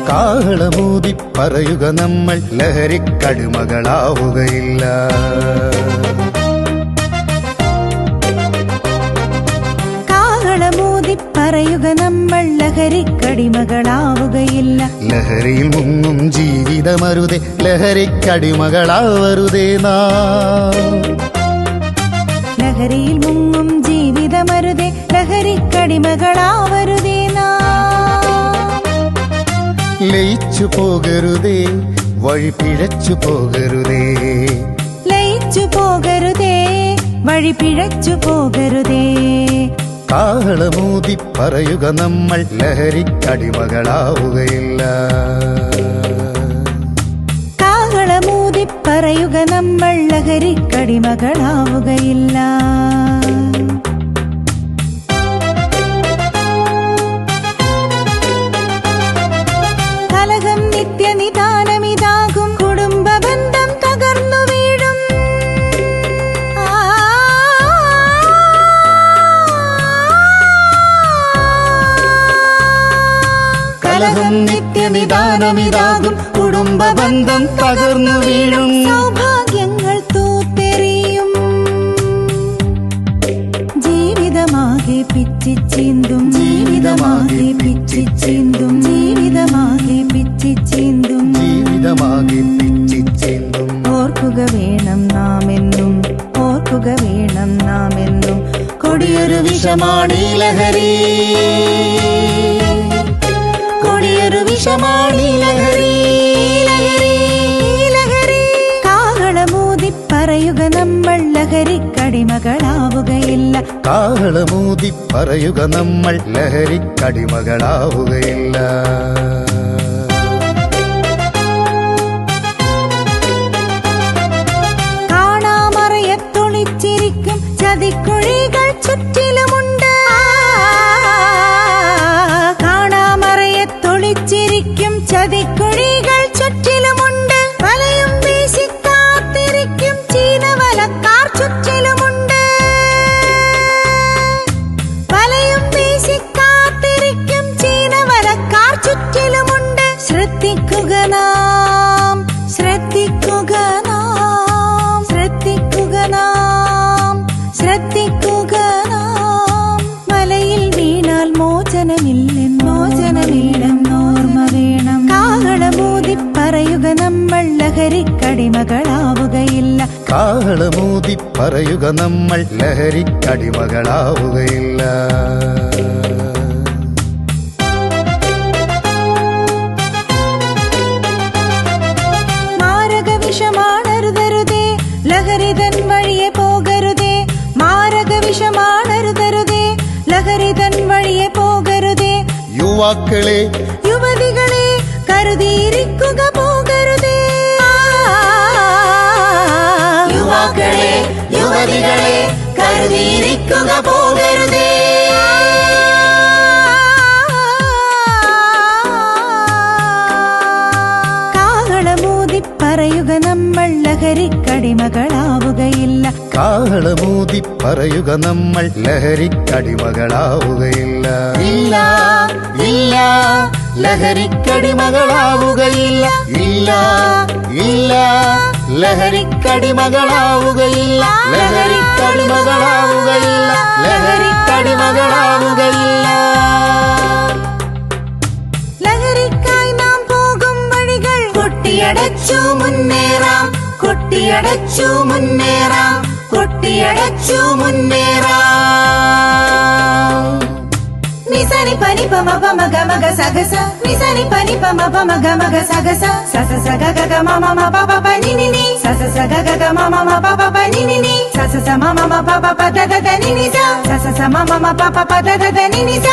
കാഹളമൂതി പറയുക നമ്മൾ ലഹരിക്കടിമകളാവുകയില്ല. കാഹളമൂതി പറയുക നമ്മൾ ലഹരിക്കടിമകളാവുകയില്ല. ലഹരിയിൽ മുങ്ങും ജീവിതമരുതേ, ലഹരിക്കടിമകളാവരുതേ നാം. ലഹരിയിൽ മുങ്ങും ജീവിതമരുതേ, ലഹരിക്കടിമകളാവരുതേ നാം. ലയിച്ചു പോകരുതേ, വഴി പിഴച്ചു പോകരുതേ. ലയിച്ചു പോകരുതേ, വഴി പിഴച്ചു പോകരുതേ. കാഹളമൂതി പറയുക നമ്മൾ ലഹരിക്കടിമകളാവുകയില്ല. കാഹളമൂതി പറയുക നമ്മൾ ലഹരിക്കടിമകളാവുകയില്ല. കലഹം നിത്യനിദാനമിതാകും, കുടുംബബന്ധം തകർന്നു വീഴും. കലഹം നിത്യനിദാനമിതാകും, കുടുംബബന്ധം തകർന്നു വീഴും. സൗഭാഗ്യങ്ങൾ തൂത്തെറിയും, ജീവിതമാകെ പിച്ചിച്ചീന്തും. ജീവിതമാകെ പിച്ചിച്ചീന്തും. ജീവിതമാകെ പിച്ചിച്ചീന്തും. ജീവിതമാകെ പിച്ചിച്ചീന്തും. ഓർക്കുക വേണം നാമെന്നും, ഓർക്കുക വേണം നാമെന്നും. കൊടിയൊരു വിഷമാണീ ലഹരി, കൊടിയൊരു വിഷമാണീ ലഹരി. ലഹരി കാഹളമൂതി പറയുക നമ്മൾ ലഹരിക്കടിമകളാവുകയില്ല. കാഹളമൂതി പറയുക നമ്മൾ ലഹരിക്കടിമകളാവുകയില്ല. കാണാമറയത്തൊളിച്ചിരിക്കും ചതിക്കുഴികൾ ചുറ്റിലുമുണ്ട്. കാണാമറയത്തൊളിച്ചിരിക്കും ചതിക്കുഴികൾ ചുറ്റിലുമുണ്ട്. വലയും വീശി കാത്തിരിക്കും ചീനവലക്കാർ ചുറ്റിലുമുണ്ട്. വലയും വീശി കാത്തിരിക്കും ചീനവലക്കാർ ചുറ്റിലുമുണ്ട്. ശ്രദ്ധിക്കുക നാം, ശ്രദ്ധിക്കുക നാം, ശ്രദ്ധിക്കുക നാം, ശ്രദ്ധിക്കുക നാം. വലയിൽ വീണാൽ മോചനമില്ലെന്നോർമ്മ വേണം. കാഹളമൂതി പറയുക നമ്മൾ ലഹരിക്കടിമകളാവുകയില്ല. കാഹളമൂതി പറയുക നമ്മൾ ലഹരിക്കടിമകളാവുകയില്ല. മാരകവിഷമാണരുതരുതേ, ലഹരിതൻ വഴിയെ പോകരുതേ. മാരകവിഷമാണരുതരുതേ, ലഹരിതൻ വഴിയെ പോകരുതേ. യുവാക്കളെ, യുവതികളെ കരുതിയിരിക്കുക പോകരുതേ. യുവാക്കളെ, യുവതികളെ കരുതിയിരിക്കുക പോകരുതേ. കാഹളമൂതി പറയുക നമ്മൾ ലഹരിക്കടിമകളാവുകയില്ല. കാഹളമൂതി പറയുക നമ്മൾ ലഹരിക്കടിമകളാവുകയില്ല. ഇല്ല, ഇല്ല, ലഹരിക്കടിമകളാവുകയില്ല. ഇല്ല, ഇല്ല, ലഹരിക്കടിമകളാവുകയില്ല. ലഹരിക്കടിമകളാവുകയില്ല. ലഹരിക്കടിമകളാവുകയില്ല. ലഹരിക്കായി നാം പോകും വഴികൾ കൊട്ടിയടച്ചു മുന്നേറാം, കൊട്ടിയടച്ചു മുന്നേറാം, കൊട്ടിയടച്ചു മുന്നേറാം. നിസനി പനി പമ പമ ഗമ ഗ സഗസ, നിസനി പനി പമ പമ ഗമ ഗ സഗസ. സസ സഗ ഗ ഗ മ മ പ പ നി നി നി. സസ സഗ ഗ ഗ മ മ പ പ നി നി നി. സസ സ മ മ പ പ ദ ദ നി നി സ. സസ സ മ മ പ പ ദ ദ നി നി സ.